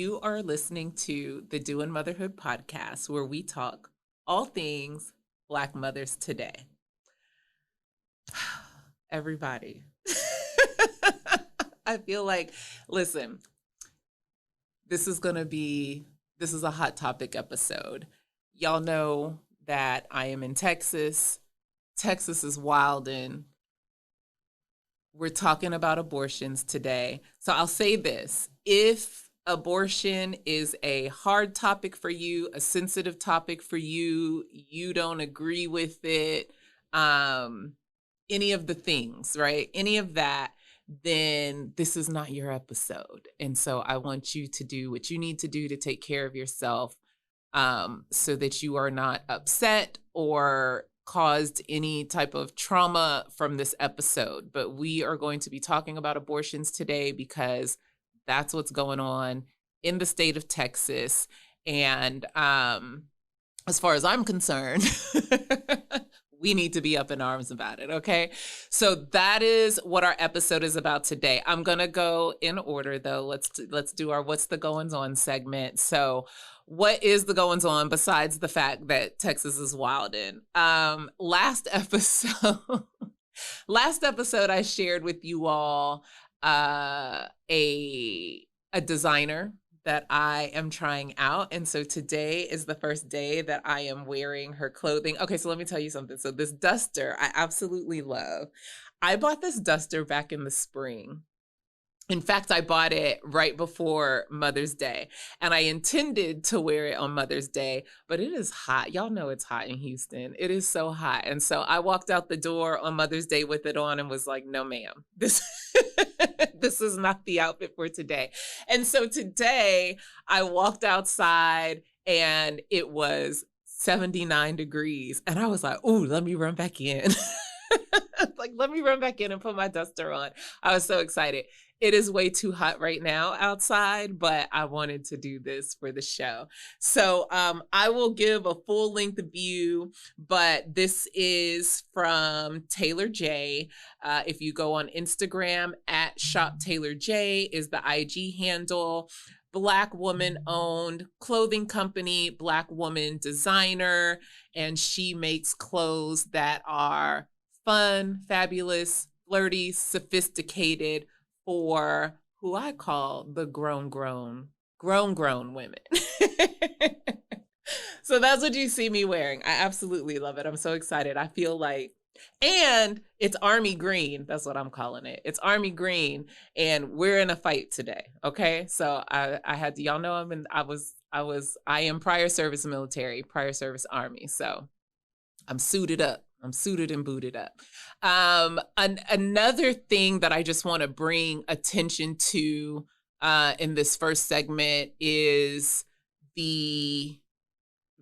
You are listening to the Doing Motherhood podcast, where we talk all things Black mothers today. Everybody. I feel like, listen, this is a hot topic episode. Y'all know that I am in Texas. Texas is wildin'. We're talking about abortions today. So I'll say this. If abortion is a hard topic for you, a sensitive topic for you, you don't agree with it, any of the things, right? Any of that, then this is not your episode. And so I want you to do what you need to do to take care of yourself, so that you are not upset or caused any type of trauma from this episode. But we are going to be talking about abortions today because that's what's going on in the state of Texas. And as far as I'm concerned, we need to be up in arms about it, okay? So that is what our episode is about today. I'm gonna go in order though. Let's do our What's the Goins On segment. So what is the goings on besides the fact that Texas is wildin'? Last episode I shared with you all a designer that I am trying out. And so today is the first day that I am wearing her clothing. Okay, so let me tell you something. So this duster, I absolutely love. I bought this duster back in the spring. In fact, I bought it right before Mother's Day, and I intended to wear it on Mother's Day, but it is hot. Y'all know it's hot in Houston. It is so hot. And so I walked out the door on Mother's Day with it on and was like, no, ma'am, this is not the outfit for today. And so today I walked outside and it was 79 degrees. And I was like, ooh, let me run back in. Let me run back in and put my duster on. I was so excited. It is way too hot right now outside, but I wanted to do this for the show. So I will give a full length view, but this is from Taylor J. If you go on Instagram, at Shop Taylor J is the IG handle. Black woman owned clothing company, Black woman designer, and she makes clothes that are fun, fabulous, flirty, sophisticated, for who I call the grown women. So that's what you see me wearing. I absolutely love it. I'm so excited. I feel like, and it's army green. That's what I'm calling it. It's army green, and we're in a fight today. Okay. So I had to, y'all know I am prior service military, prior service army. So I'm suited up. I'm suited and booted up. Another thing that I just want to bring attention to in this first segment is the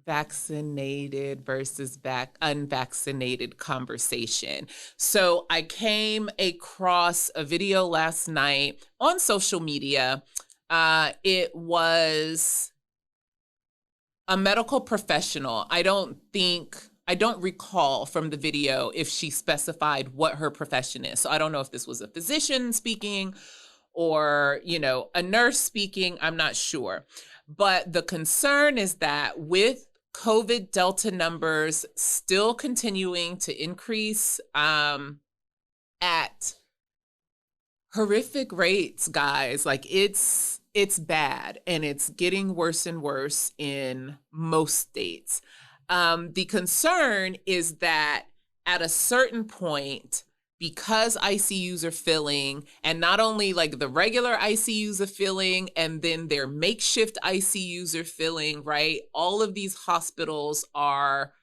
vaccinated versus unvaccinated conversation. So I came across a video last night on social media. It was a medical professional. I don't recall from the video if she specified what her profession is. So I don't know if this was a physician speaking or, a nurse speaking. I'm not sure. But the concern is that with COVID Delta numbers still continuing to increase at horrific rates, guys, like it's bad, and it's getting worse and worse in most states. The concern is that at a certain point, because ICUs are filling, and not only like the regular ICUs are filling, and then their makeshift ICUs are filling, right? All of these hospitals are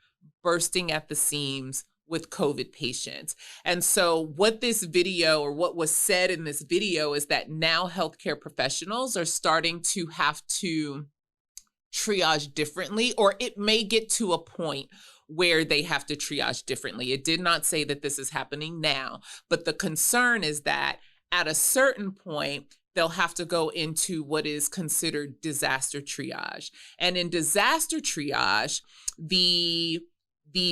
bursting at the seams with COVID patients. And so what this video, or what was said in this video, is that now healthcare professionals are starting to have to triage differently, or it may get to a point where they have to triage differently. It did not say that this is happening now, but the concern is that at a certain point, they'll have to go into what is considered disaster triage. And in disaster triage, the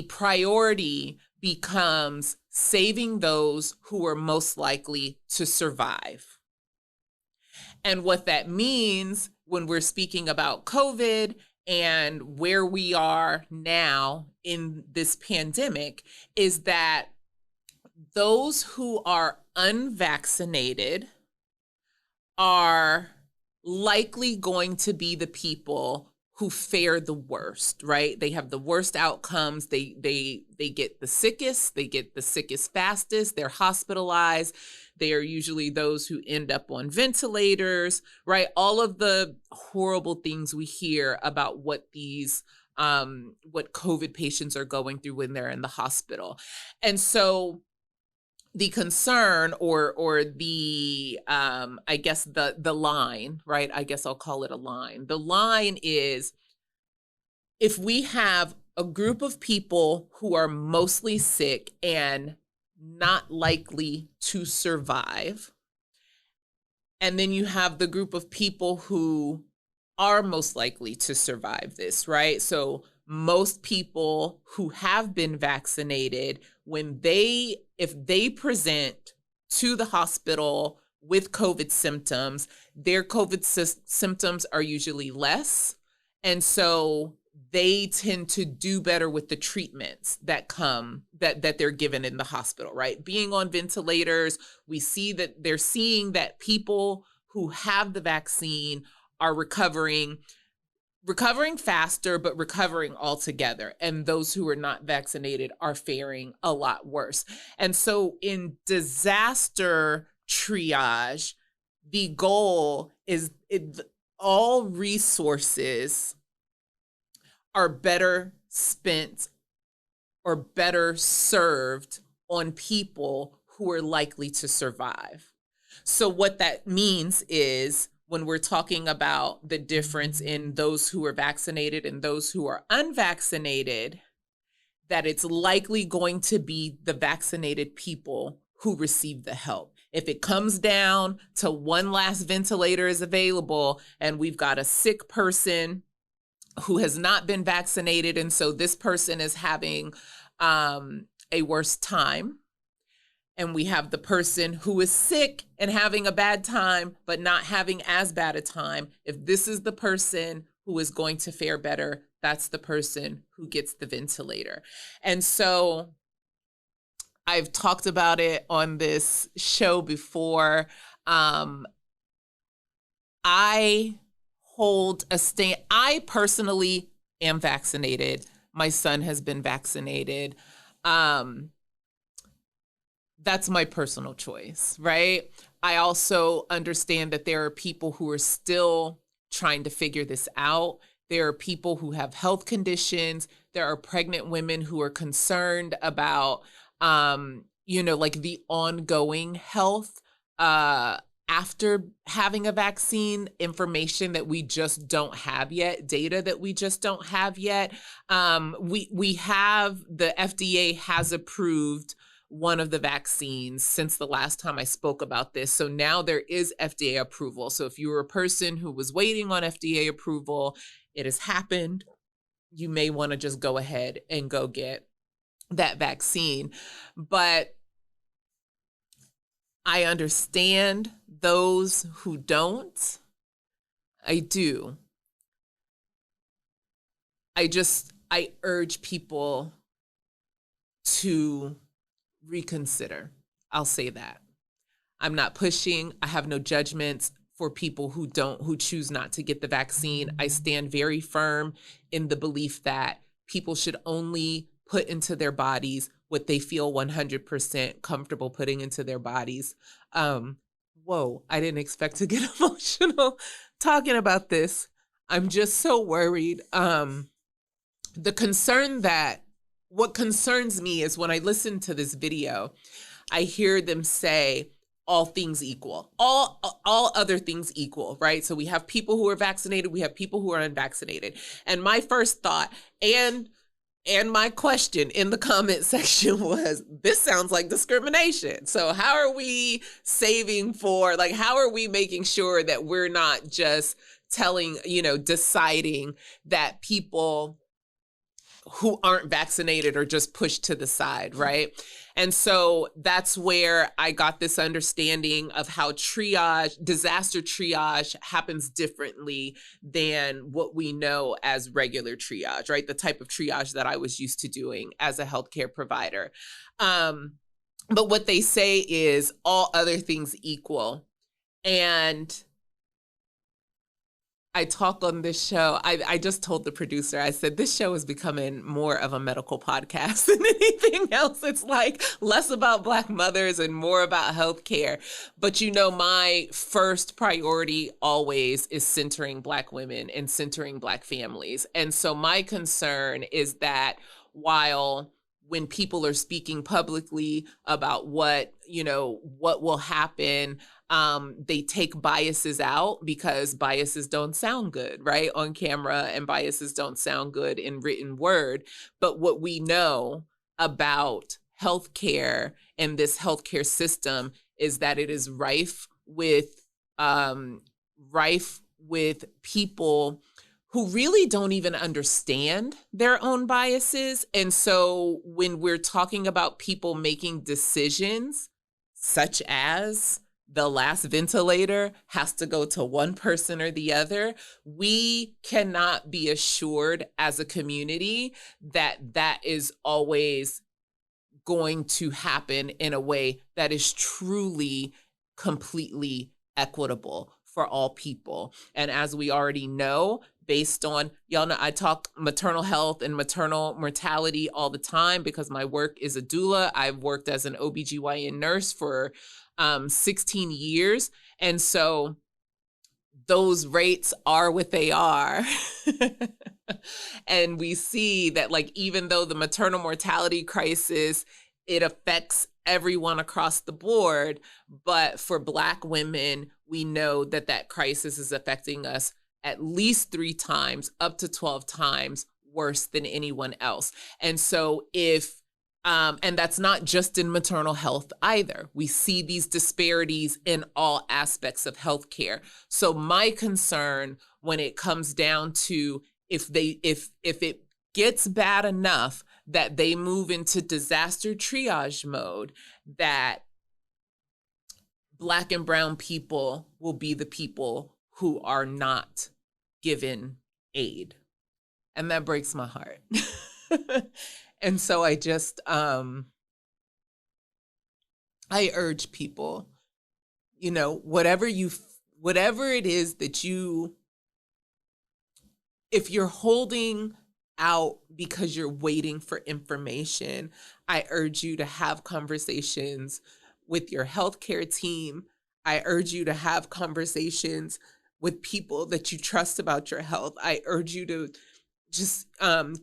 priority becomes saving those who are most likely to survive. And what that means when we're speaking about COVID and where we are now in this pandemic is that those who are unvaccinated are likely going to be the people who fare the worst, right? They have the worst outcomes. They get the sickest fastest. They're hospitalized. They are usually those who end up on ventilators, right? All of the horrible things we hear about what these what COVID patients are going through when they're in the hospital. And so the concern or the I guess the line, right? I guess I'll call it a line. The line is if we have a group of people who are mostly sick and not likely to survive, and then you have the group of people who are most likely to survive this, right? So most people who have been vaccinated, if they present to the hospital with COVID symptoms, their COVID symptoms are usually less. And so they tend to do better with the treatments that they're given in the hospital, right? Being on ventilators, we see that they're seeing that people who have the vaccine are recovering faster, but recovering altogether. And those who are not vaccinated are faring a lot worse. And so in disaster triage, the goal is all resources are better spent or better served on people who are likely to survive. So what that means is when we're talking about the difference in those who are vaccinated and those who are unvaccinated, that it's likely going to be the vaccinated people who receive the help. If it comes down to one last ventilator is available and we've got a sick person who has not been vaccinated, and so this person is having a worse time, and we have the person who is sick and having a bad time, but not having as bad a time. If this is the person who is going to fare better, that's the person who gets the ventilator. And so I've talked about it on this show before. I hold a stand. I personally am vaccinated. My son has been vaccinated. That's my personal choice, right? I also understand that there are people who are still trying to figure this out. There are people who have health conditions. There are pregnant women who are concerned about, like the ongoing health after having a vaccine, information that we just don't have yet, data that we just don't have yet. We have, the FDA has approved one of the vaccines since the last time I spoke about this. So now there is FDA approval. So if you were a person who was waiting on FDA approval, it has happened. You may want to just go ahead and go get that vaccine. But I understand those who don't. I do. I urge people to reconsider. I'll say that. I'm not pushing. I have no judgments for people who choose not to get the vaccine. I stand very firm in the belief that people should only put into their bodies what they feel 100% comfortable putting into their bodies. Whoa, I didn't expect to get emotional talking about this. I'm just so worried. What concerns me is when I listen to this video, I hear them say all things equal, all other things equal, right? So we have people who are vaccinated, we have people who are unvaccinated. And my first thought and my question in the comment section was, this sounds like discrimination. So how are we how are we making sure that we're not just deciding that people who aren't vaccinated are just pushed to the side, right? And so that's where I got this understanding of how disaster triage happens differently than what we know as regular triage, right? The type of triage that I was used to doing as a healthcare provider. But what they say is all other things equal. And I talk on this show. I just told the producer, I said, this show is becoming more of a medical podcast than anything else. It's like less about Black mothers and more about healthcare. But my first priority always is centering Black women and centering Black families. And so my concern is that when people are speaking publicly about what will happen, they take biases out because biases don't sound good, right, on camera, and biases don't sound good in written word. But what we know about healthcare and this healthcare system is that it is rife with people who really don't even understand their own biases. And so when we're talking about people making decisions, such as the last ventilator has to go to one person or the other, we cannot be assured as a community that that is always going to happen in a way that is truly, completely equitable for all people. And as we already know, based on, y'all know I talk maternal health and maternal mortality all the time because my work is a doula. I've worked as an OBGYN nurse for 16 years. And so those rates are what they are. And we see that, like, even though the maternal mortality crisis, it affects everyone across the board, but for Black women, we know that that crisis is affecting us at least 3 times, up to 12 times worse than anyone else. And so and that's not just in maternal health either. We see these disparities in all aspects of healthcare. So my concern when it comes down to if it gets bad enough that they move into disaster triage mode, that Black and brown people will be the people who are not given aid. And that breaks my heart. And so I just, I urge people, whatever it is that if you're holding out because you're waiting for information, I urge you to have conversations with your healthcare team. I urge you to have conversations with people that you trust about your health. I urge you to just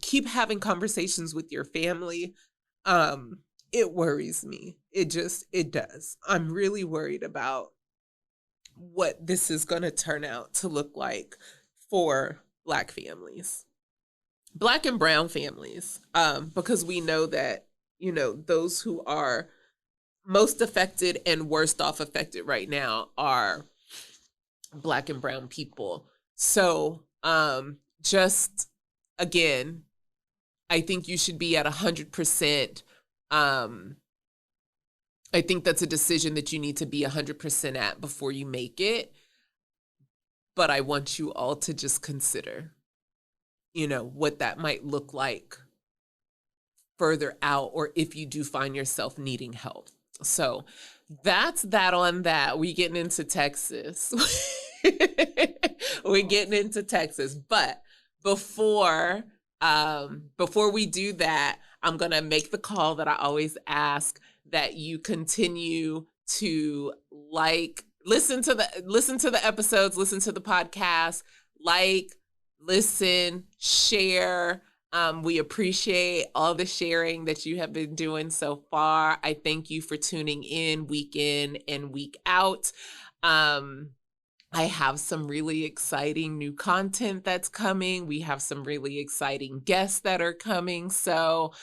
keep having conversations with your family. It worries me. It does. I'm really worried about what this is going to turn out to look like for Black families, Black and brown families, because we know that, those who are most affected and worst off affected right now are Black and brown people. So just, again, I think you should be at 100%. I think that's a decision that you need to be 100% at before you make it. But I want you all to just consider, what that might look like further out, or if you do find yourself needing help. So that's that on that. We getting into Texas. We're getting into Texas. But before we do that, I'm going to make the call that I always ask, that you continue to listen to the episodes, listen to the podcast, listen, share. We appreciate all the sharing that you have been doing so far. I thank you for tuning in and week out. I have some really exciting new content that's coming. We have some really exciting guests that are coming. So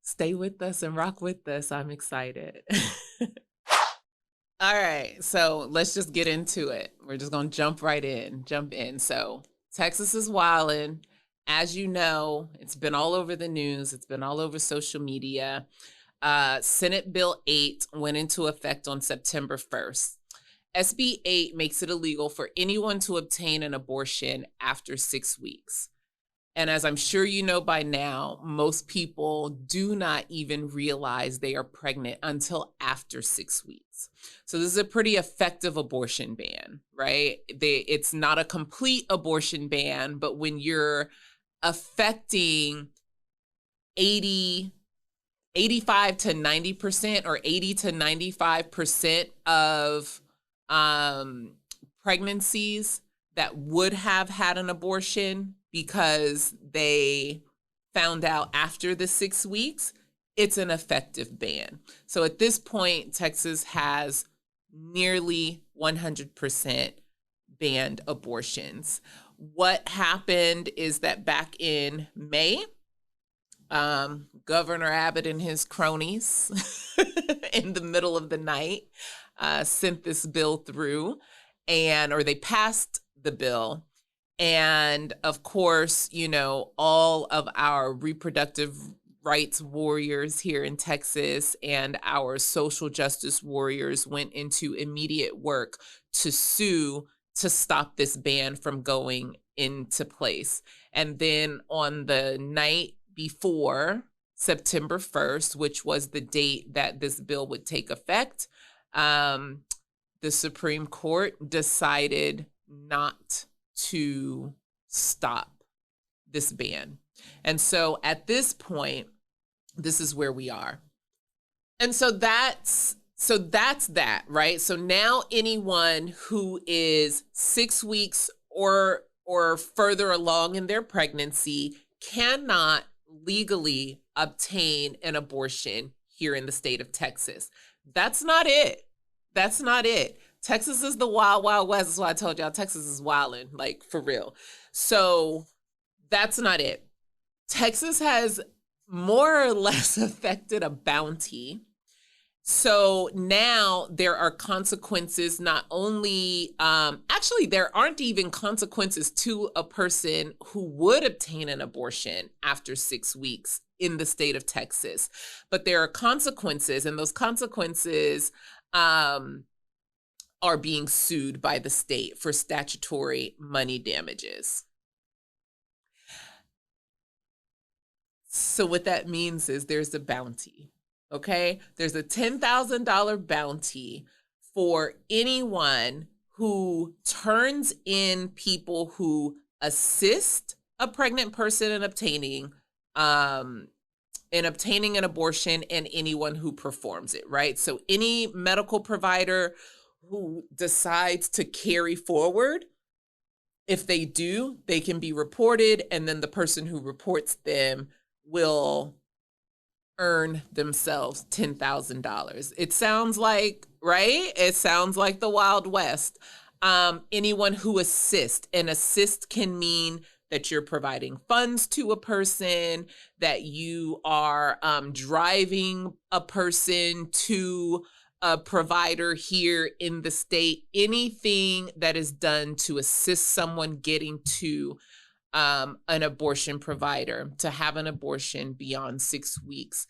stay with us and rock with us. I'm excited. All right, so let's just get into it. We're just going to jump in. So Texas is wildin'. As you know, it's been all over the news, it's been all over social media. Senate Bill 8 went into effect on September 1st. SB 8 makes it illegal for anyone to obtain an abortion after 6 weeks. And as I'm sure you know by now, most people do not even realize they are pregnant until after 6 weeks. So this is a pretty effective abortion ban, right? It's not a complete abortion ban, but when you're affecting 85 to 90% or 80 to 95% of pregnancies that would have had an abortion because they found out after the 6 weeks, it's an effective ban. So at this point, Texas has nearly 100% banned abortions. What happened is that back in May, Governor Abbott and his cronies in the middle of the night sent this bill through, or they passed the bill. And of course, you know, all of our reproductive rights warriors here in Texas and our social justice warriors went into immediate work to sue to stop this ban from going into place. And then on the night before September 1st, which was the date that this bill would take effect, the Supreme Court decided not to stop this ban. And so at this point, this is where we are. And so that's that, right? So now anyone who is 6 weeks or further along in their pregnancy cannot legally obtain an abortion here in the state of Texas. That's not it. That's not it. Texas is the wild, wild west. That's why I told y'all Texas is wildin', like for real. So that's not it. Texas has more or less affected a bounty. So now there are consequences, not only, actually, there aren't even consequences to a person who would obtain an abortion after 6 weeks in the state of Texas. But there are consequences, and those consequences are being sued by the state for statutory money damages. So what that means is there's a bounty, okay? There's a $10,000 bounty for anyone who turns in people who assist a pregnant person in obtaining an abortion, and anyone who performs it, right? So any medical provider who decides to carry forward, if they do, they can be reported, and then the person who reports them will earn themselves $10,000. It sounds like, right? It sounds like the Wild West. Anyone who assists, and assist can mean that you're providing funds to a person, that you are driving a person to a provider here in the state. Anything that is done to assist someone getting to an abortion provider to have an abortion beyond 6 weeks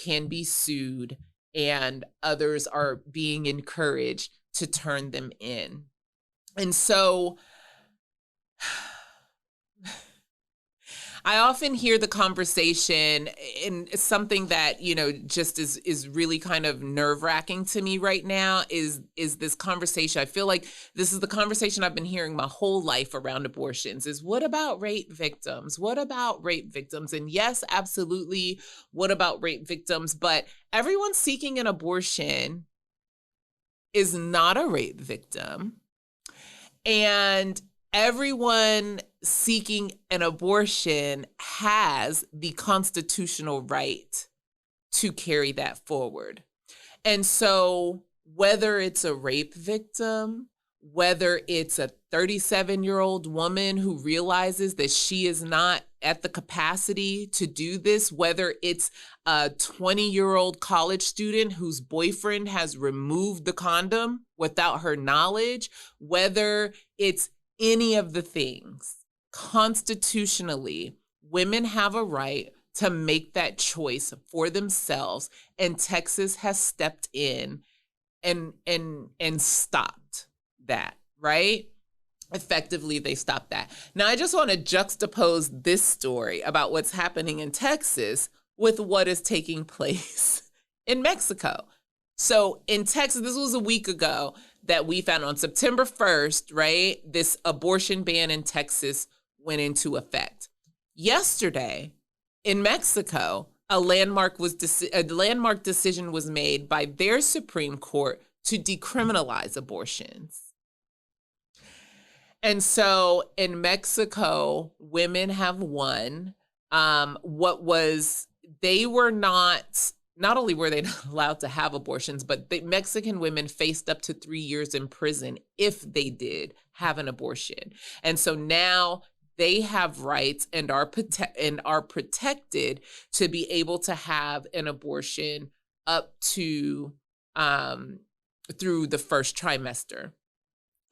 can be sued, and others are being encouraged to turn them in. And so I often hear the conversation, and something that, you know, just is really kind of nerve-wracking to me right now is this conversation. I feel like this is the conversation I've been hearing my whole life around abortions, is what about rape victims? What about rape victims? And yes, absolutely, what about rape victims? But everyone seeking an abortion is not a rape victim. And everyone seeking an abortion has the constitutional right to carry that forward. And so whether it's a rape victim, whether it's a 37-year-old woman who realizes that she is not at the capacity to do this, whether it's a 20-year-old college student whose boyfriend has removed the condom without her knowledge, whether it's any of the things, constitutionally, Women have a right to make that choice for themselves, and Texas has stepped in and stopped that, right? Effectively, they stopped that. Now, I just want to juxtapose this story about what's happening in Texas with what is taking place in Mexico. So in Texas, this was a week ago that we found on September 1st, right? This abortion ban in Texas went into effect. Yesterday in Mexico, a landmark decision was made by their Supreme Court to decriminalize abortions. And so in Mexico, women have won. They were not only were they not allowed to have abortions, but the Mexican women faced up to 3 years in prison if they did have an abortion. And so now they have rights and are protected to be able to have an abortion up to through the first trimester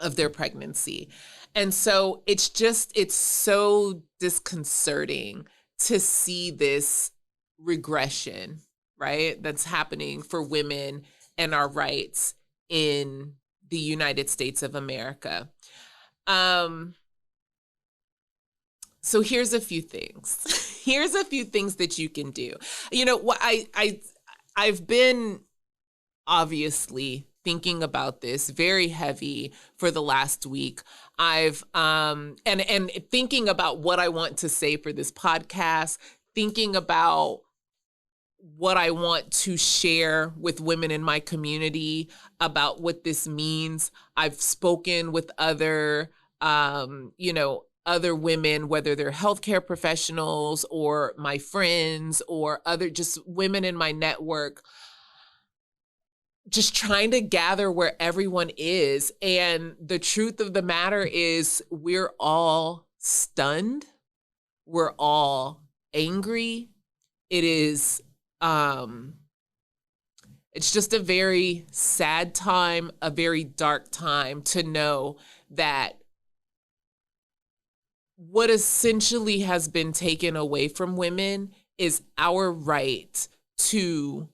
of their pregnancy. And so it's so disconcerting to see this regression, right, that's happening for women and our rights in the United States of America. So here's a few things. Here's a few things that you can do. You know, what I've been obviously thinking about this very heavy for the last week. I've and thinking about what I want to say for this podcast, thinking about what I want to share with women in my community about what this means. I've spoken with other women, whether they're healthcare professionals or my friends or other just women in my network, just trying to gather where everyone is. And the truth of the matter is we're all stunned. We're all angry. It is, it's just a very sad time, a very dark time to know that what essentially has been taken away from women is our right to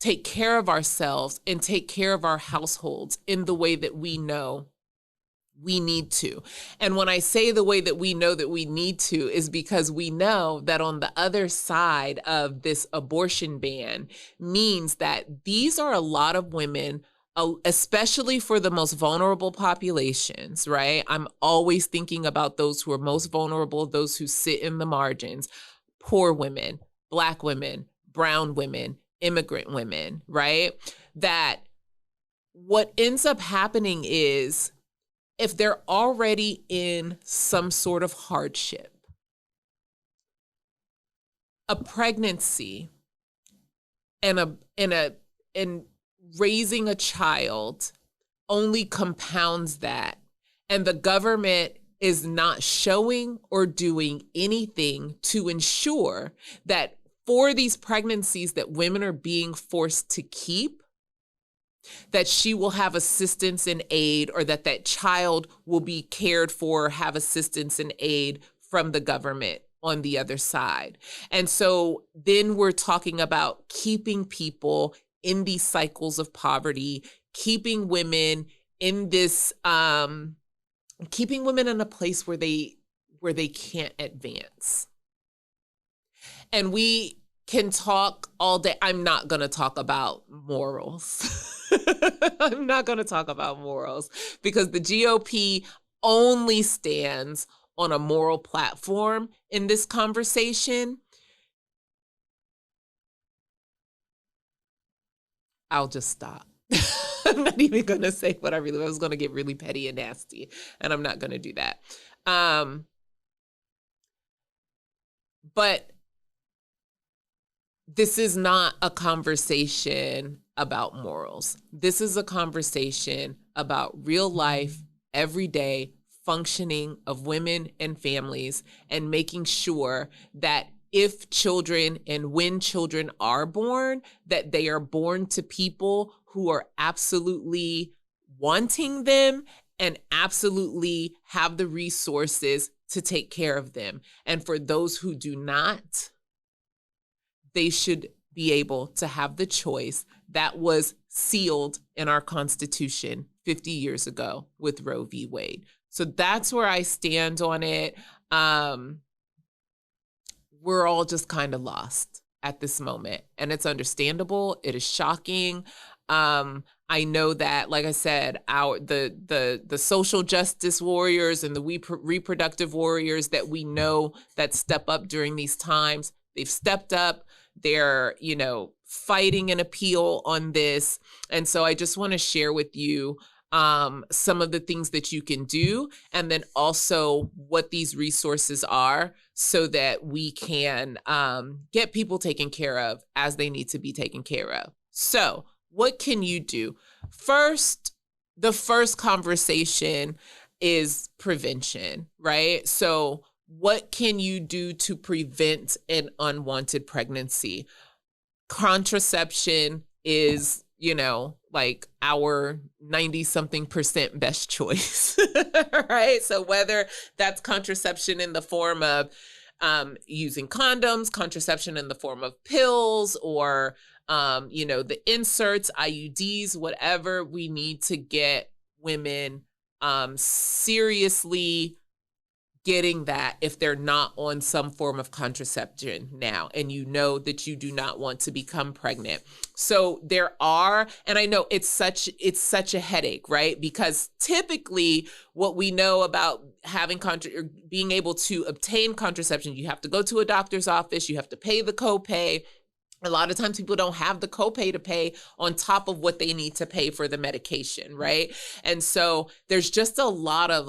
take care of ourselves and take care of our households in the way that we know we need to. And when I say the way that we know that we need to is because we know that on the other side of this abortion ban means that these are a lot of women, especially for the most vulnerable populations, right? I'm always thinking about those who are most vulnerable, those who sit in the margins, poor women, Black women, brown women, immigrant women, right? That what ends up happening is if they're already in some sort of hardship, a pregnancy and raising a child only compounds that. And the government is not showing or doing anything to ensure that for these pregnancies that women are being forced to keep, that she will have assistance and aid, or that child will be cared for, have assistance and aid from the government on the other side. And so then we're talking about keeping people in these cycles of poverty, keeping women in this, keeping women in a place where they can't advance. And we can talk all day. I'm not going to talk about morals. I'm not going to talk about morals because the GOP only stands on a moral platform in this conversation. I'll just stop. I'm not even going to say what I was going to get really petty and nasty, and I'm not going to do that. But this is not a conversation about morals. This is a conversation about real life, everyday functioning of women and families, and making sure that if children and when children are born, that they are born to people who are absolutely wanting them and absolutely have the resources to take care of them. And for those who do not, they should be able to have the choice that was sealed in our Constitution 50 years ago with Roe v. Wade. So that's where I stand on it. We're all just kind of lost at this moment, and it's understandable. It is shocking. I know that, like I said, the social justice warriors and the reproductive warriors that we know that step up during these times, they've stepped up. They're, fighting an appeal on this. And so I just want to share with you some of the things that you can do, and then also what these resources are so that we can get people taken care of as they need to be taken care of. So what can you do? First, the first conversation is prevention, right? So what can you do to prevent an unwanted pregnancy? Contraception is, like our 90-something% best choice, right? So whether that's contraception in the form of using condoms, contraception in the form of pills, or, the inserts, IUDs, whatever, we need to get women seriously getting that if they're not on some form of contraception now, and that you do not want to become pregnant. So there are, and I know it's such a headache, right? Because typically what we know about having being able to obtain contraception, you have to go to a doctor's office, you have to pay the copay. A lot of times people don't have the copay to pay on top of what they need to pay for the medication, right? And so there's just a lot of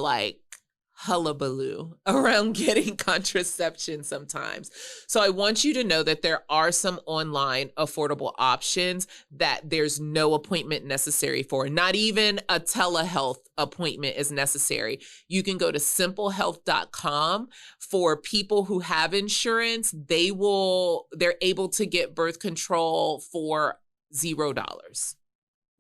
hullabaloo around getting contraception sometimes. So I want you to know that there are some online affordable options that there's no appointment necessary for. Not even a telehealth appointment is necessary. You can go to simplehealth.com. For people who have insurance, they're able to get birth control for $0.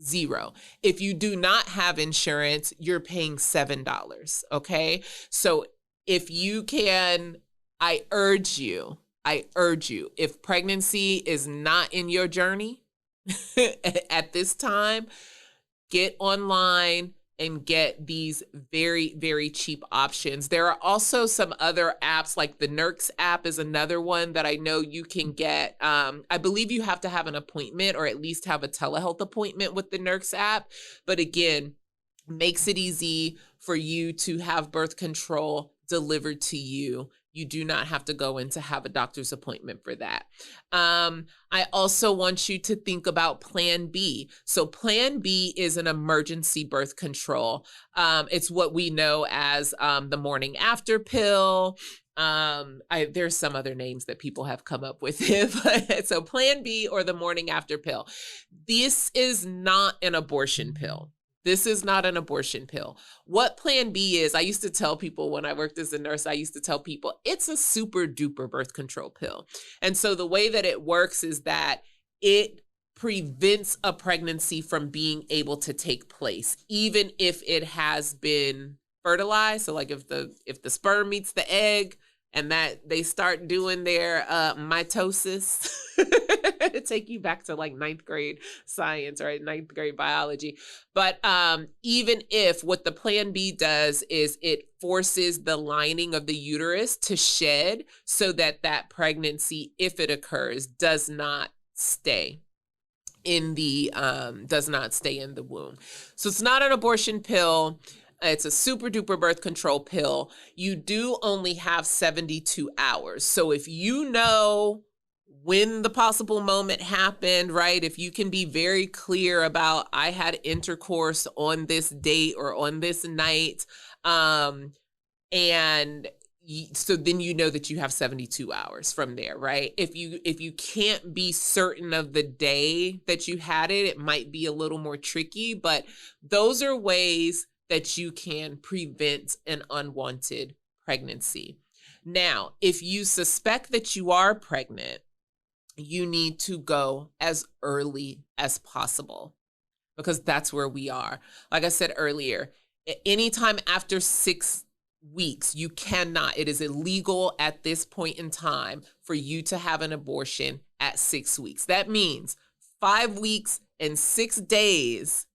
Zero. If you do not have insurance, you're paying $7. Okay. So if you can, I urge you, if pregnancy is not in your journey at this time, get online and get these very, very cheap options. There are also some other apps, like the NERCS app is another one that I know you can get. I believe you have to have an appointment or at least have a telehealth appointment with the NERCS app. But again, makes it easy for you to have birth control delivered to you. You do not have to go in to have a doctor's appointment for that. I also want you to think about Plan B. So Plan B is an emergency birth control. It's what we know as the morning after pill. There's some other names that people have come up with it. So Plan B or the morning after pill. This is not an abortion pill. This is not an abortion pill. What Plan B is, I used to tell people when I worked as a nurse, I used to tell people it's a super duper birth control pill. And so the way that it works is that it prevents a pregnancy from being able to take place, even if it has been fertilized. So like if the sperm meets the egg, and that they start doing their mitosis, take you back to ninth grade science, right? Ninth grade biology. But even if what the Plan B does is it forces the lining of the uterus to shed so that pregnancy, if it occurs, does not stay in the womb. So it's not an abortion pill. It's a super duper birth control pill. You do only have 72 hours. So if you know when the possible moment happened, right? If you can be very clear about, I had intercourse on this date or on this night, so then you know that you have 72 hours from there, right? If you can't be certain of the day that you had it, it might be a little more tricky, but those are ways that you can prevent an unwanted pregnancy. Now, if you suspect that you are pregnant, you need to go as early as possible, because that's where we are. Like I said earlier, anytime after 6 weeks. You cannot. It is illegal at this point in time for you to have an abortion at 6 weeks. That means 5 weeks and 6 days.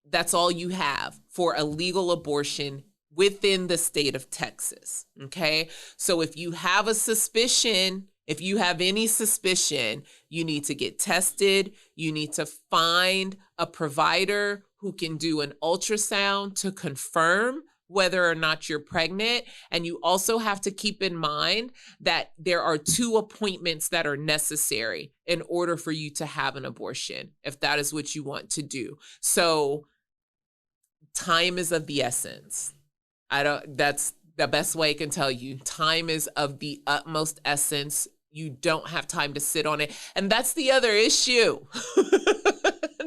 That's all you have for a legal abortion within the state of Texas. Okay. So if you have a suspicion, if you have any suspicion, you need to get tested. You need to find a provider who can do an ultrasound to confirm whether or not you're pregnant. And you also have to keep in mind that there are 2 appointments that are necessary in order for you to have an abortion, if that is what you want to do. So time is of the essence. That's the best way I can tell you. Time is of the utmost essence. You don't have time to sit on it. And that's the other issue.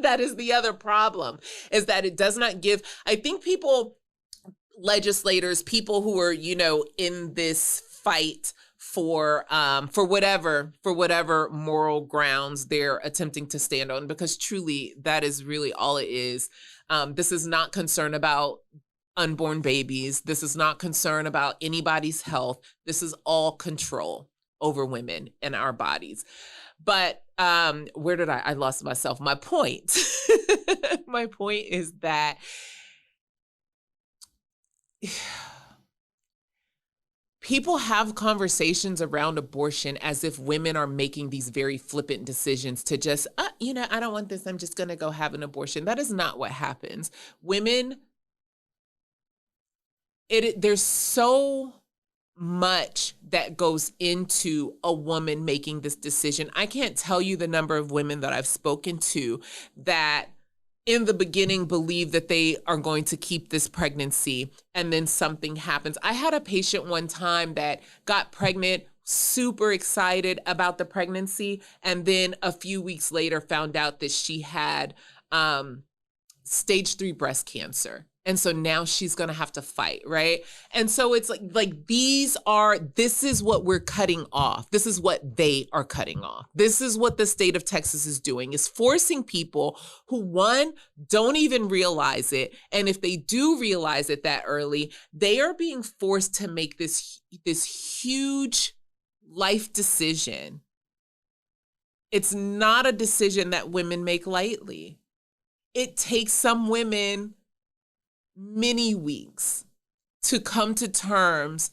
That is the other problem, is that it does not give, I think people, legislators, people who are, in this fight for whatever moral grounds they're attempting to stand on, because truly that is really all it is. This is not concern about unborn babies. This is not concern about anybody's health. This is all control over women and our bodies. But where did I lost myself. My point, my point is that people have conversations around abortion as if women are making these very flippant decisions to just, I don't want this, I'm just going to go have an abortion. That is not what happens. Women, there's so much that goes into a woman making this decision. I can't tell you the number of women that I've spoken to that in the beginning believe that they are going to keep this pregnancy, and then something happens. I had a patient one time that got pregnant, super excited about the pregnancy, and then a few weeks later found out that she had stage 3 breast cancer. And so now she's going to have to fight, right? And so it's like this is what we're cutting off. This is what they are cutting off. This is what the state of Texas is doing, is forcing people who, one, don't even realize it. And if they do realize it that early, they are being forced to make this huge life decision. It's not a decision that women make lightly. It takes some women many weeks to come to terms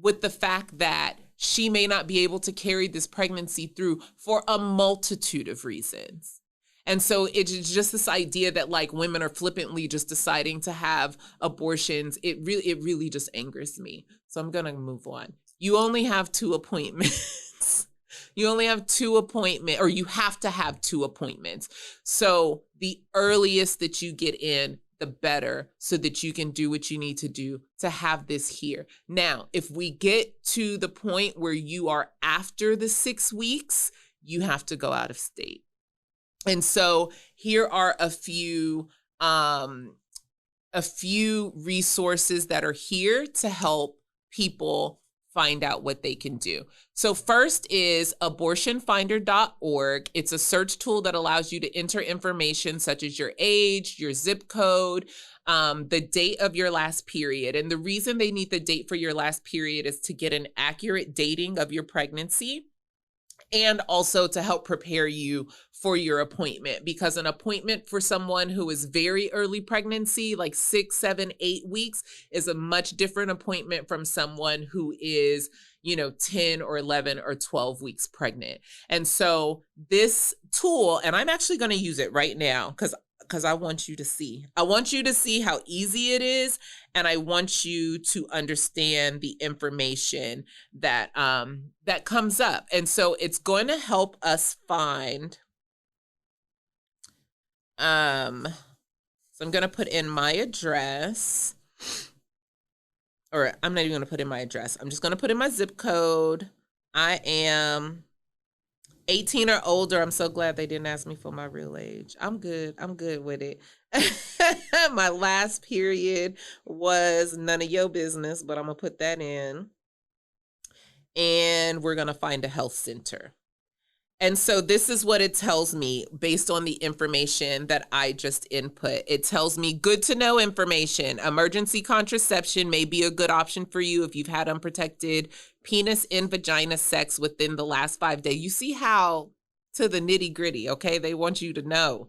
with the fact that she may not be able to carry this pregnancy through for a multitude of reasons. And so it's just this idea that like women are flippantly just deciding to have abortions. It really just angers me. So I'm going to move on. You only have 2 appointments. You only have 2 appointments, or you have to have 2 appointments. So the earliest that you get in, the better, so that you can do what you need to do to have this here. Now, if we get to the point where you are after the 6 weeks, you have to go out of state. And so here are a few resources that are here to help people find out what they can do. So first is Abortionfinder.org. It's a search tool that allows you to enter information such as your age, your zip code, the date of your last period. And the reason they need the date for your last period is to get an accurate dating of your pregnancy, and also to help prepare you for your appointment, because an appointment for someone who is very early pregnancy, like 6, 7, 8 weeks, is a much different appointment from someone who is, 10 or 11 or 12 weeks pregnant. And so this tool, and I'm actually going to use it right now because I want you to see. I want you to see how easy it is, and I want you to understand the information that that comes up. And so it's going to help us find. So I'm going to put in my address, or I'm not even going to put in my address. I'm just going to put in my zip code. I am 18 or older. I'm so glad they didn't ask me for my real age. I'm good with it. My last period was none of your business, but I'm going to put that in. And we're going to find a health center. And so this is what it tells me based on the information that I just input. It tells me good to know information. Emergency contraception may be a good option for you if you've had unprotected penis in vagina sex within the last 5 days. You see how to the nitty gritty, okay? They want you to know.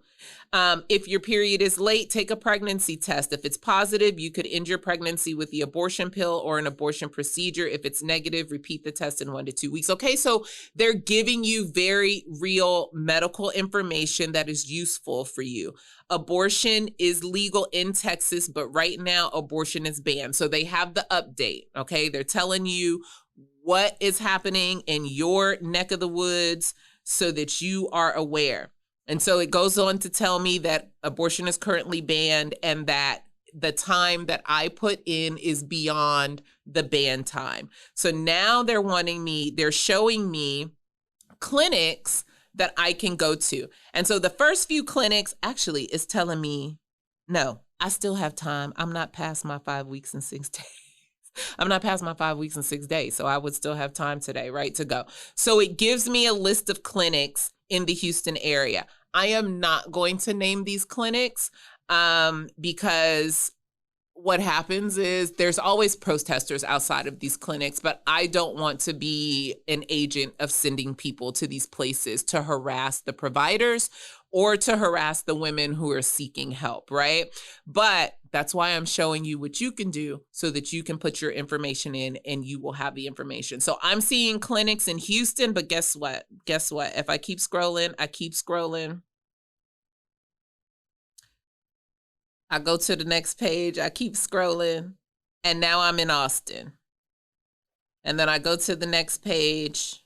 If your period is late, take a pregnancy test. If it's positive, you could end your pregnancy with the abortion pill or an abortion procedure. If it's negative, repeat the test in 1 to 2 weeks. Okay, so they're giving you very real medical information that is useful for you. Abortion is legal in Texas, but right now abortion is banned. So they have the update, okay? They're telling you what is happening in your neck of the woods so that you are aware. And so it goes on to tell me that abortion is currently banned and that the time that I put in is beyond the ban time. So now they're showing me clinics that I can go to. And so the first few clinics actually is telling me, no, I still have time. I'm not past my 5 weeks and 6 days. I'm not past my 5 weeks and 6 days. So I would still have time today, right, to go. So it gives me a list of clinics in the Houston area. I am not going to name these clinics because what happens is there's always protesters outside of these clinics, but I don't want to be an agent of sending people to these places to harass the providers or to harass the women who are seeking help, right? But that's why I'm showing you what you can do so that you can put your information in and you will have the information. So I'm seeing clinics in Houston, but guess what? Guess what? If I keep scrolling, I go to the next page, I keep scrolling, and now I'm in Austin. And then I go to the next page,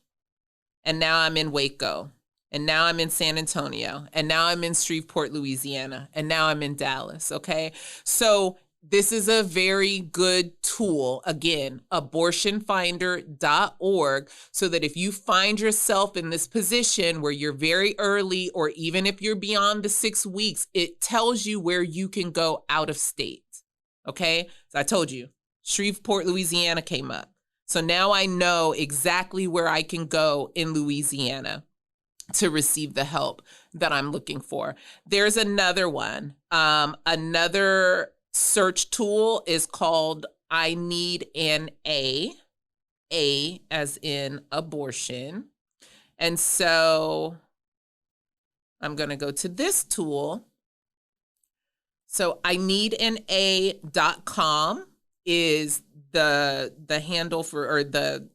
and now I'm in Waco. And now I'm in San Antonio. And now I'm in Shreveport, Louisiana. And now I'm in Dallas, okay? So this is a very good tool. Again, abortionfinder.org, so that if you find yourself in this position where you're very early, or even if you're beyond the 6 weeks, it tells you where you can go out of state. Okay? So I told you, Shreveport, Louisiana came up. So now I know exactly where I can go in Louisiana to receive the help that I'm looking for. There's another one. Another search tool is called I Need an A as in abortion. And so I'm going to go to this tool. So I need an A.com is the handle for, or the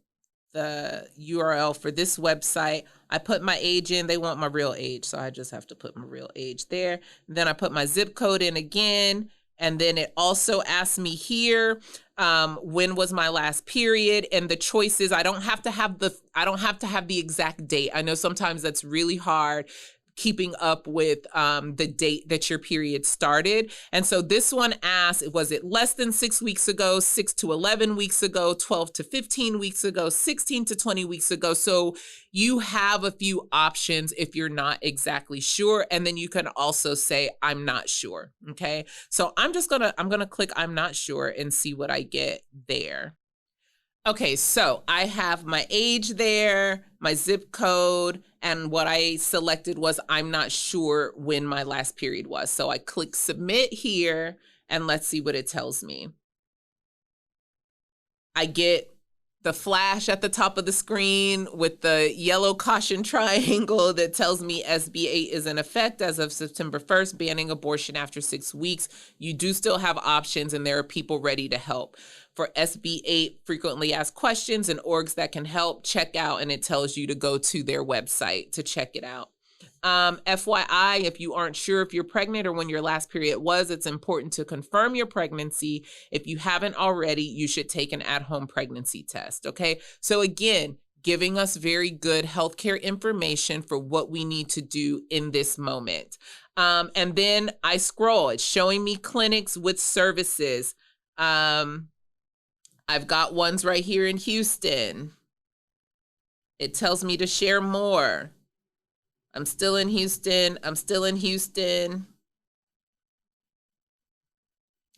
URL for this website. I put my age in. They want my real age, so I just have to put my real age there. Then I put my zip code in again. And then it also asks me here, when was my last period? And the choices, I don't have to have the exact date. I know sometimes that's really hard keeping up with the date that your period started. And so this one asks, was it less than 6 weeks ago, 6 to 11 weeks ago, 12 to 15 weeks ago, 16 to 20 weeks ago? So you have a few options if you're not exactly sure. And then you can also say, I'm not sure. Okay. So I'm going to click I'm not sure and see what I get there. Okay, so I have my age there, my zip code, and what I selected was I'm not sure when my last period was. So I click submit here, and let's see what it tells me. I get the flash at the top of the screen with the yellow caution triangle that tells me SB 8 is in effect as of September 1st, banning abortion after 6 weeks. You do still have options, and there are people ready to help. For SB 8, frequently asked questions and orgs that can help, check out, and it tells you to go to their website to check it out. FYI, if you aren't sure if you're pregnant or when your last period was, it's important to confirm your pregnancy. If you haven't already, you should take an at-home pregnancy test, okay? So again, giving us very good healthcare information for what we need to do in this moment. And then I scroll, it's showing me clinics with services. I've got ones right here in Houston. It tells me to share more. I'm still in Houston.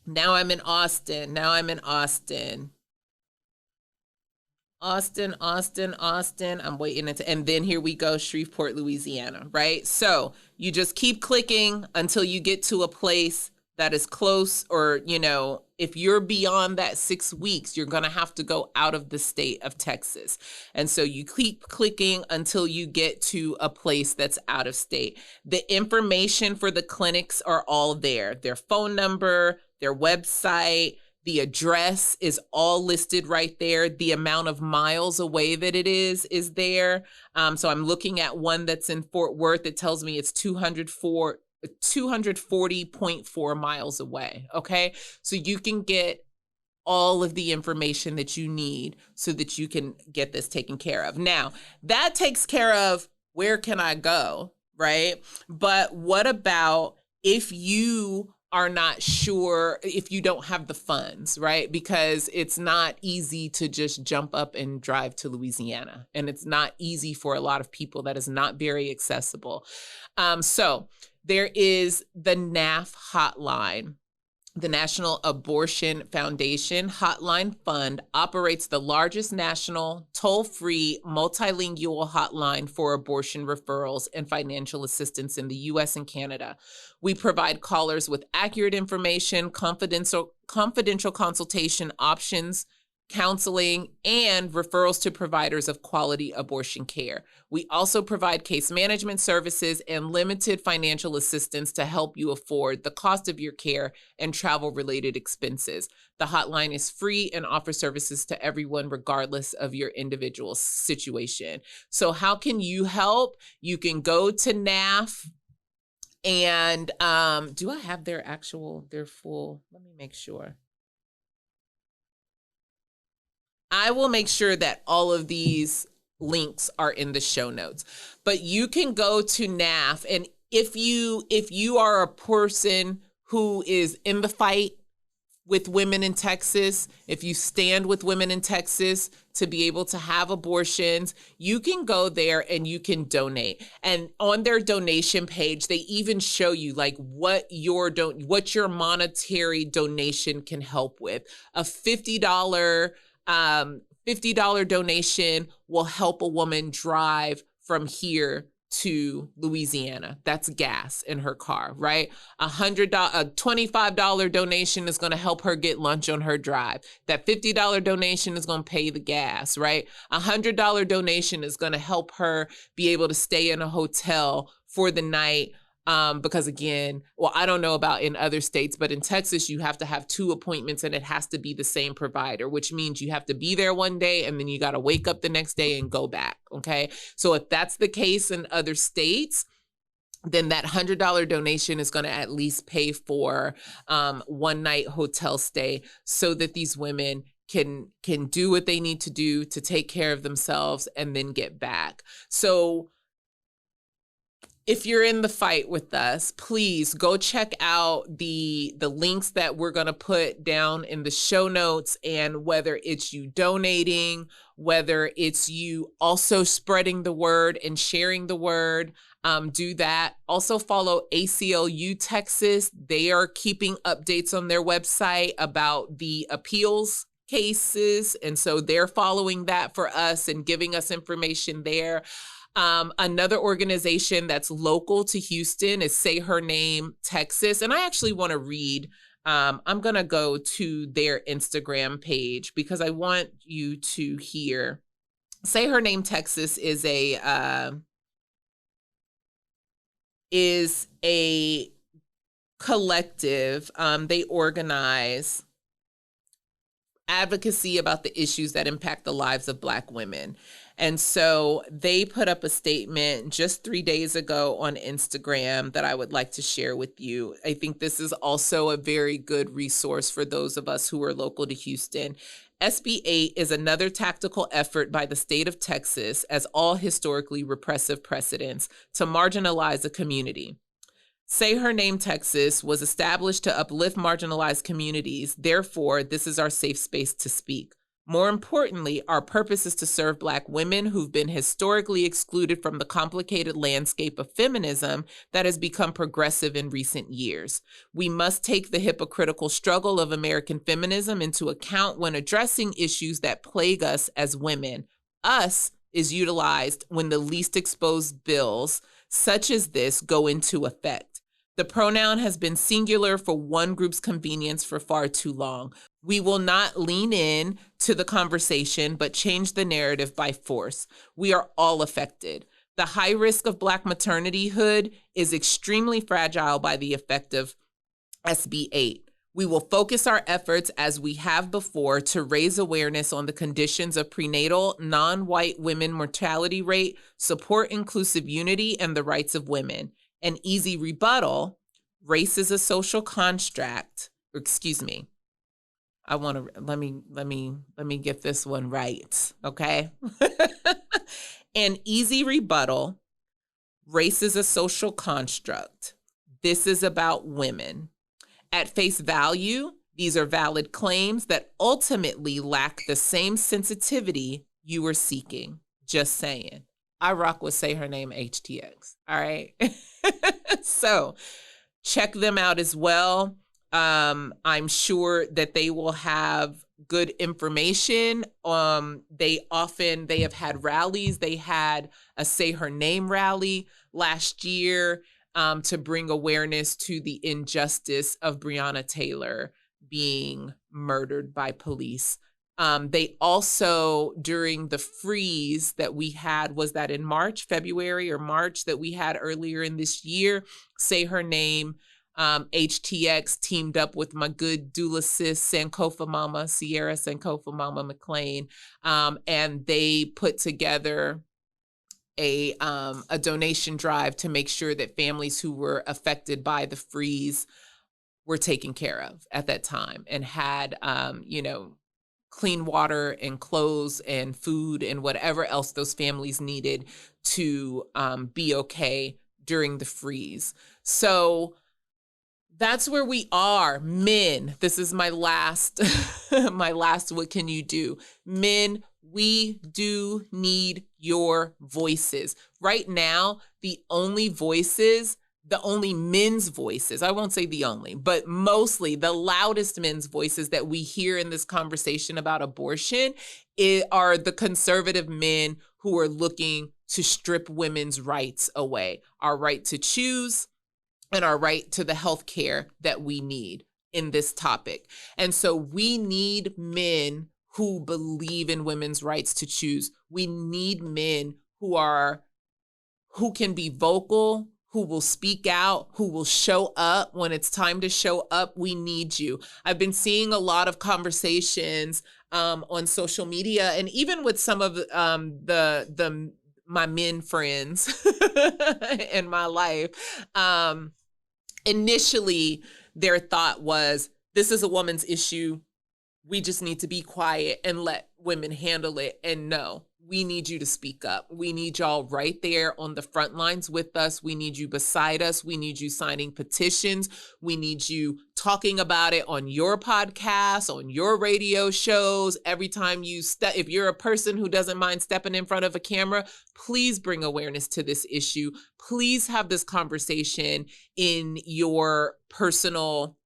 Now I'm in Austin. Austin. I'm waiting and then here we go, Shreveport, Louisiana, right? So you just keep clicking until you get to a place that is close, or, if you're beyond that 6 weeks, you're going to have to go out of the state of Texas. And so you keep clicking until you get to a place that's out of state. The information for the clinics are all there. Their phone number, their website, the address is all listed right there. The amount of miles away that it is there. So I'm looking at one that's in Fort Worth. It tells me it's 240.4 miles away. Okay. So you can get all of the information that you need so that you can get this taken care of. Now, that takes care of where can I go, right? But what about if you are not sure, if you don't have the funds, right? Because it's not easy to just jump up and drive to Louisiana. And it's not easy for a lot of people. That is not very accessible. So there is the NAF hotline. The National Abortion Foundation Hotline Fund operates the largest national toll-free multilingual hotline for abortion referrals and financial assistance in the U.S. and Canada. We provide callers with accurate information, confidential consultation options, counseling, and referrals to providers of quality abortion care. We also provide case management services and limited financial assistance to help you afford the cost of your care and travel-related expenses. The hotline is free and offers services to everyone regardless of your individual situation. So how can you help? You can go to NAF and do I have their full? Let me make sure. I will make sure that all of these links are in the show notes. But you can go to NAF, and if you are a person who is in the fight with women in Texas, if you stand with women in Texas to be able to have abortions, you can go there and you can donate. And on their donation page, they even show you like what your monetary donation can help with. A $50 donation will help a woman drive from here to Louisiana. That's gas in her car, right? A $25 donation is going to help her get lunch on her drive. That $50 donation is going to pay the gas, right? A $100 donation is going to help her be able to stay in a hotel for the night. Because again, well, I don't know about in other states, but in Texas, you have to have 2 appointments and it has to be the same provider, which means you have to be there one day and then you got to wake up the next day and go back. Okay. So if that's the case in other states, then that $100 donation is going to at least pay for one night hotel stay so that these women can do what they need to do to take care of themselves and then get back. So if you're in the fight with us, please go check out the links that we're going to put down in the show notes. And whether it's you donating, whether it's you also spreading the word and sharing the word, do that. Also follow ACLU Texas. They are keeping updates on their website about the appeals cases. And so they're following that for us and giving us information there. Another organization that's local to Houston is Say Her Name Texas. And I actually want to read, I'm going to go to their Instagram page because I want you to hear. Say Her Name Texas is a collective. They organize advocacy about the issues that impact the lives of Black women. And so they put up a statement just 3 days ago on Instagram that I would like to share with you. I think this is also a very good resource for those of us who are local to Houston. SB 8 is another tactical effort by the state of Texas, as all historically repressive precedents, to marginalize a community. Say Her Name Texas was established to uplift marginalized communities. Therefore, this is our safe space to speak. More importantly, our purpose is to serve Black women who've been historically excluded from the complicated landscape of feminism that has become progressive in recent years. We must take the hypocritical struggle of American feminism into account when addressing issues that plague us as women. Us is utilized when the least exposed bills, such as this, go into effect. The pronoun has been singular for one group's convenience for far too long. We will not lean in to the conversation, but change the narrative by force. We are all affected. The high risk of Black maternityhood is extremely fragile by the effect of SB 8. We will focus our efforts, as we have before, to raise awareness on the conditions of prenatal, non-white women mortality rate, support inclusive unity, and the rights of women. An easy rebuttal: race is a social construct. I want to let me get this one right, okay? An easy rebuttal: race is a social construct. This is about women. At face value, these are valid claims that ultimately lack the same sensitivity you were seeking. Just saying. I rock with Say Her Name HTX. All right. So check them out as well. I'm sure that they will have good information. They have had rallies. They had a Say Her Name rally last year to bring awareness to the injustice of Breonna Taylor being murdered by police. They also, during the freeze that we had, was that in February or March that we had earlier in this year, Say Her Name, HTX teamed up with my good doula sis, Sankofa Mama, Sierra Sankofa Mama McLean, and they put together a donation drive to make sure that families who were affected by the freeze were taken care of at that time and had, clean water and clothes and food and whatever else those families needed to be okay during the freeze. So that's where we are. Men, this is my last, what can you do? Men, we do need your voices. Right now, the only men's voices, I won't say the only, but mostly the loudest men's voices that we hear in this conversation about abortion are the conservative men who are looking to strip women's rights away, our right to choose and our right to the health care that we need in this topic. And so we need men who believe in women's rights to choose. We need men who can be vocal, who will speak out, who will show up when it's time to show up. We need you. I've been seeing a lot of conversations on social media, and even with some of my men friends in my life. Initially, their thought was, this is a woman's issue. We just need to be quiet and let women handle it. And no, we need you to speak up. We need y'all right there on the front lines with us. We need you beside us. We need you signing petitions. We need you talking about it on your podcast, on your radio shows. Every time you if you're a person who doesn't mind stepping in front of a camera, please bring awareness to this issue. Please have this conversation in your personal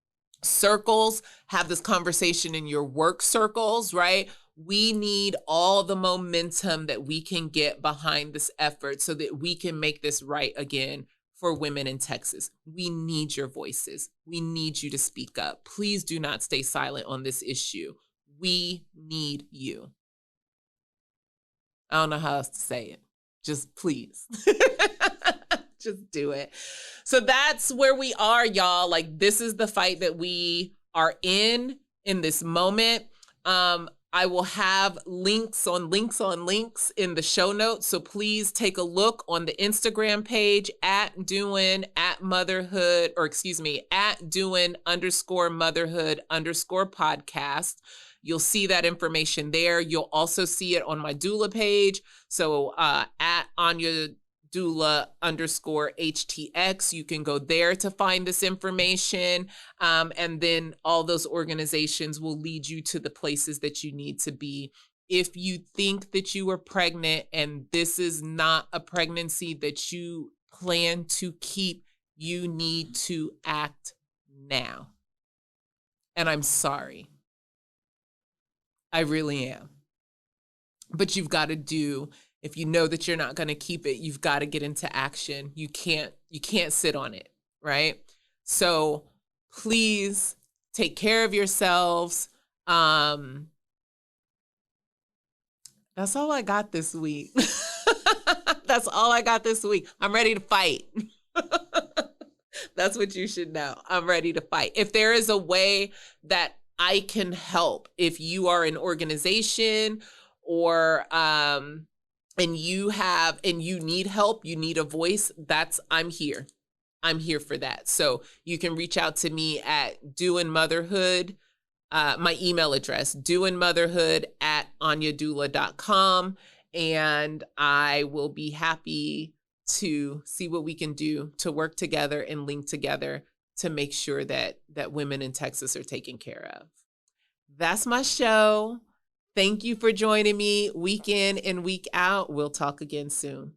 circles, have this conversation in your work circles, right? We need all the momentum that we can get behind this effort so that we can make this right again for women in Texas. We need your voices. We need you to speak up. Please do not stay silent on this issue. We need you. I don't know how else to say it. Just please. Just do it. So that's where we are, y'all. Like, this is the fight that we are in this moment. I will have links on links in the show notes. So please take a look on the Instagram page at doing @doing_motherhood_podcast. You'll see that information there. You'll also see it on my doula page. So at Anya doula_HTX. You can go there to find this information. And then all those organizations will lead you to the places that you need to be. If you think that you are pregnant and this is not a pregnancy that you plan to keep, you need to act now. And I'm sorry. I really am. But you've got to do, if you know that you're not going to keep it, you've got to get into action. You can't sit on it, right? So please take care of yourselves. That's all I got this week. That's all I got this week. I'm ready to fight. That's what you should know. I'm ready to fight. If there is a way that I can help, if you are an organization or and you need help, you need a voice, I'm here. I'm here for that. So you can reach out to me at Doing Motherhood. My email address, doingmotherhood@anyadoula.com. And I will be happy to see what we can do to work together and link together to make sure that women in Texas are taken care of. That's my show. Thank you for joining me week in and week out. We'll talk again soon.